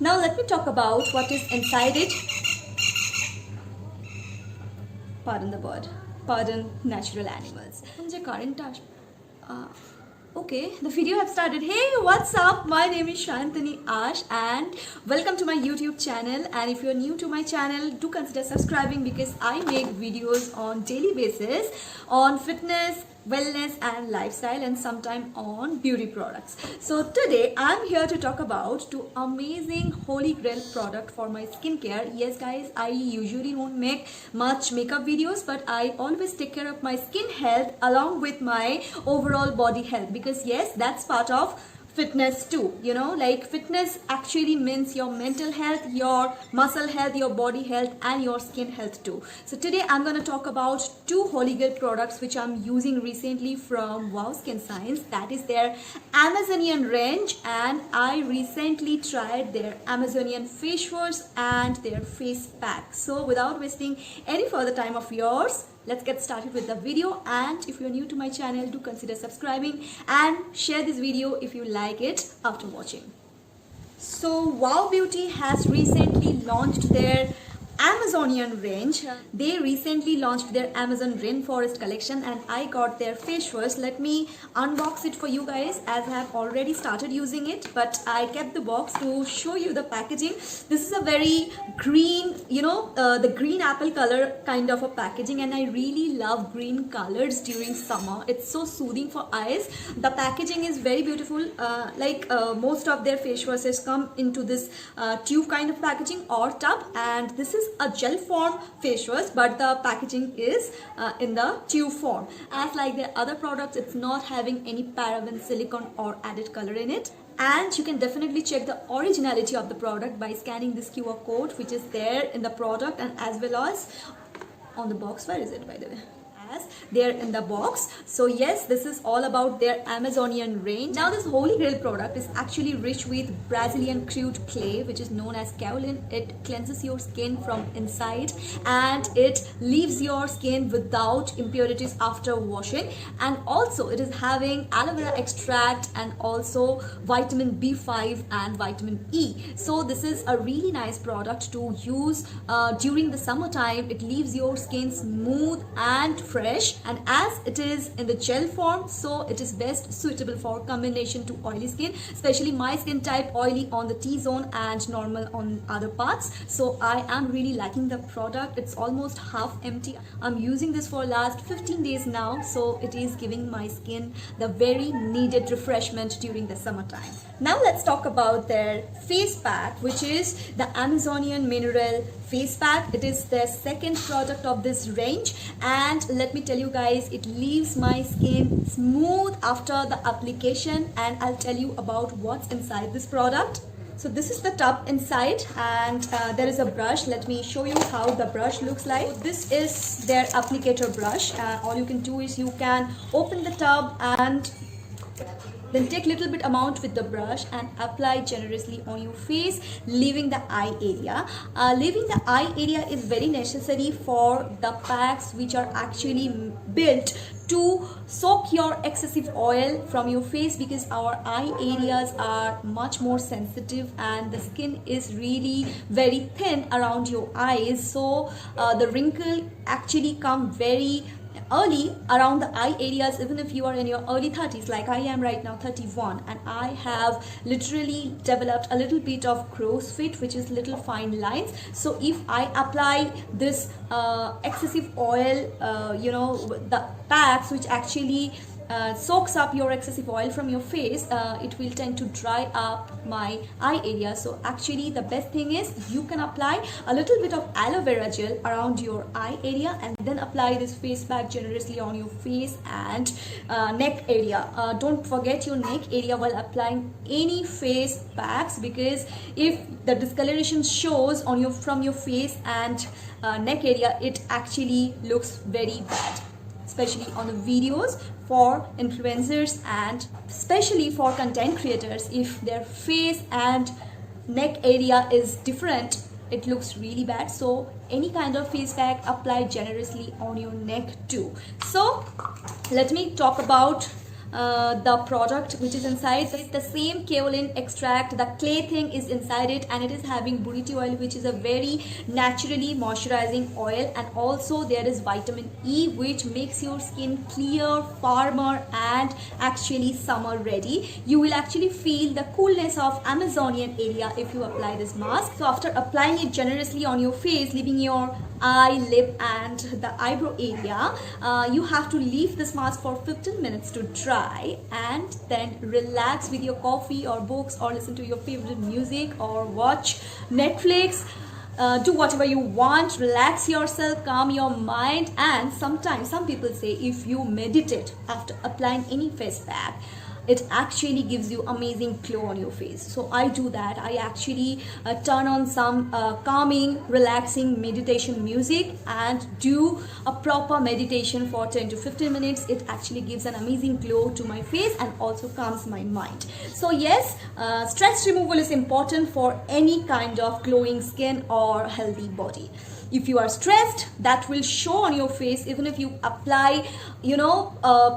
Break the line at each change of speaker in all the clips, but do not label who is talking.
Now let me talk about what is inside it. Pardon the word. Pardon natural animals. Current okay, the video have started. Hey, what's up? My name is Shantani Ash and welcome to my YouTube channel. And if you're new to my channel, do consider subscribing because I make videos on daily basis on fitness, wellness and lifestyle, and sometime on beauty products. So today I'm here to talk about two amazing holy grail product for my skincare. Yes guys, I usually don't make much makeup videos, but I always take care of my skin health along with my overall body health, because yes, that's part of fitness too. You know, like fitness actually means your mental health, your muscle health, your body health and your skin health too. So today I'm going to talk about two holy grail products which I'm using recently from Wow Skin Science. That is their Amazonian range, and I recently tried their Amazonian face wash and their face pack. So without wasting any further time of yours, let's get started with the video. And if you're new to my channel, do consider subscribing and share this video if you like it after watching. So Wow Beauty has recently launched their Amazonian range. They recently launched their Amazon Rainforest collection and I got their face wash. Let me unbox it for you guys, as I have already started using it, but I kept the box to show you the packaging. This is a very green, you know, the green apple color kind of a packaging, and I really love green colors during summer. It's so soothing for eyes. The packaging is very beautiful. Most of their face washes come into this tube kind of packaging or tub, and this is a gel form face wash, but the packaging is in the tube form. As like the other products, it's not having any paraben, silicone or added color in it. And you can definitely check the originality of the product by scanning this QR code which is there in the product and as well as on the box. Where is it, by the way? They're in the box. So yes, this is all about their Amazonian range. Now this holy grail product is actually rich with Brazilian crude clay, which is known as kaolin. It cleanses your skin from inside and it leaves your skin without impurities after washing. And also it is having aloe vera extract and also vitamin B5 and vitamin E. So this is a really nice product to use during the summertime. It leaves your skin smooth and fresh, and as it is in the gel form, so it is best suitable for combination to oily skin, especially my skin type, oily on the T-zone and normal on other parts. So I am really liking the product. It's almost half empty. I'm using this for last 15 days now, so it is giving my skin the very needed refreshment during the summertime. Now let's talk about their face pack, which is the Amazonian Mineral Face Pack. It is the second product of this range, and let me tell you guys, it leaves my skin smooth after the application, and I'll tell you about what's inside this product. So this is the tub inside, and there is a brush. Let me show you how the brush looks like. So this is their applicator brush. All you can do is you can open the tub and then take little bit amount with the brush and apply generously on your face, leaving the eye area. Leaving the eye area is very necessary for the packs which are actually built to soak your excessive oil from your face, because our eye areas are much more sensitive and the skin is really very thin around your eyes. So the wrinkle actually come very early around the eye areas, even if you are in your early 30s like I am right now, 31, and I have literally developed a little bit of crow's feet, which is little fine lines. So if I apply this excessive oil, the packs which actually soaks up your excessive oil from your face, it will tend to dry up my eye area. So actually the best thing is you can apply a little bit of aloe vera gel around your eye area and then apply this face pack generously on your face and neck area. Don't forget your neck area while applying any face packs, because if the discoloration shows on your from your face and neck area, it actually looks very bad, especially on the videos for influencers and especially for content creators. If their face and neck area is different, it looks really bad. So any kind of face pack, apply generously on your neck too. So let me talk about the product which is inside. It's the same kaolin extract, the clay thing is inside it, and it is having buriti oil, which is a very naturally moisturizing oil, and also there is vitamin E, which makes your skin clear, firmer, and actually summer ready. You will actually feel the coolness of Amazonian area if you apply this mask. So after applying it generously on your face, leaving your eye, lip, and the eyebrow area, you have to leave this mask for 15 minutes to dry, and then relax with your coffee or books, or listen to your favorite music, or watch Netflix. Do whatever you want, relax yourself, calm your mind. And sometimes some people say if you meditate after applying any face pack, it actually gives you amazing glow on your face. So I do that. I actually turn on some calming, relaxing meditation music and do a proper meditation for 10 to 15 minutes. It actually gives an amazing glow to my face and also calms my mind. So yes, stress removal is important for any kind of glowing skin or healthy body. If you are stressed, that will show on your face. Even if you apply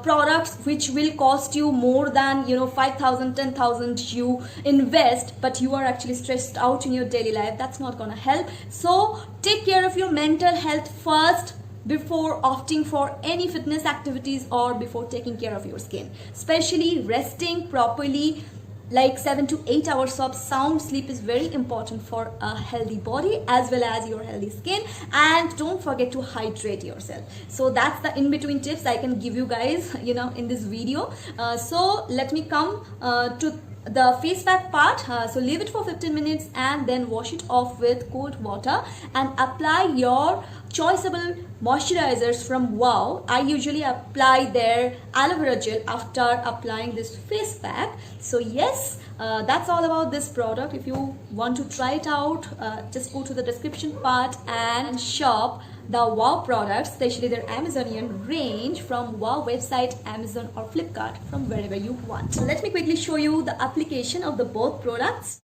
products which will cost you more than 5,000, 10,000 you invest, but you are actually stressed out in your daily life, that's not gonna help. So take care of your mental health first before opting for any fitness activities or before taking care of your skin. Especially resting properly, like 7 to 8 hours of sound sleep is very important for a healthy body as well as your healthy skin. And don't forget to hydrate yourself. So that's the in-between tips I can give you guys in this video. So let me come to the face pack part. So leave it for 15 minutes and then wash it off with cold water and apply your choiceable moisturizers from Wow. I usually apply their aloe vera gel after applying this face pack. So yes, that's all about this product. If you want to try it out, just go to the description part and shop the Wow products, especially their Amazonian range from Wow website, Amazon or Flipkart, from wherever you want. So let me quickly show you the application of the both products.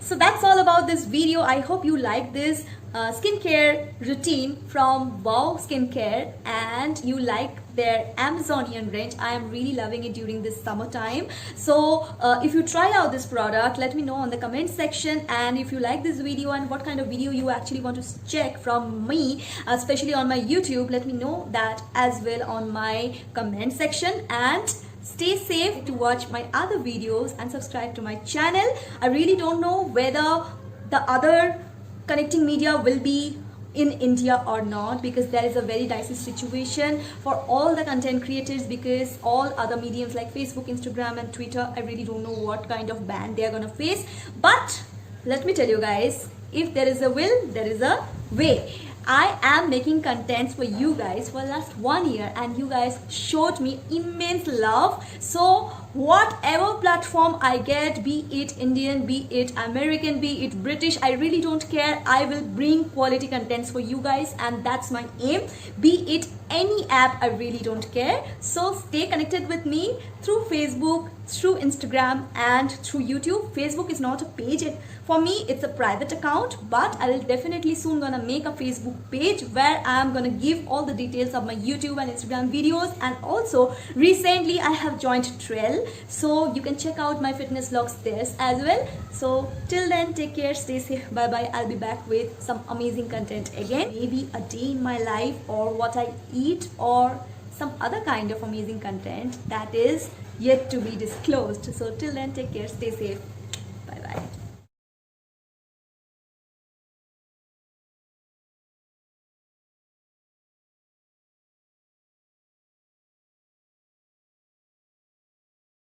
So that's all about this video. I hope you like this skincare routine from Wow Skincare and you like their Amazonian range. I am really loving it during this summertime. So if you try out this product, let me know on the comment section. And if you like this video and what kind of video you actually want to check from me, especially on my YouTube, let me know that as well on my comment section. And stay safe to watch my other videos and subscribe to my channel. I really don't know whether the other connecting media will be in India or not, because there is a very dicey situation for all the content creators, because all other mediums like Facebook, Instagram and Twitter, I really don't know what kind of ban they are gonna face. But let me tell you guys, if there is a will, there is a way. I am making contents for you guys for last 1 year and you guys showed me immense love. So whatever platform I get, be it Indian, be it American, be it British, I really don't care. I will bring quality contents for you guys, and that's my aim. Be it any app, I really don't care. So stay connected with me through Facebook, through Instagram and through YouTube. Facebook is not a page for me, it's a private account, but I will definitely soon gonna make a Facebook page where I am gonna give all the details of my YouTube and Instagram videos. And also recently I have joined Trell, so you can check out my fitness vlogs there as well. So till then, take care, stay safe, bye bye. I'll be back with some amazing content again, maybe a day in my life or what I eat or some other kind of amazing content that is yet to be disclosed. So till then, take care, stay safe.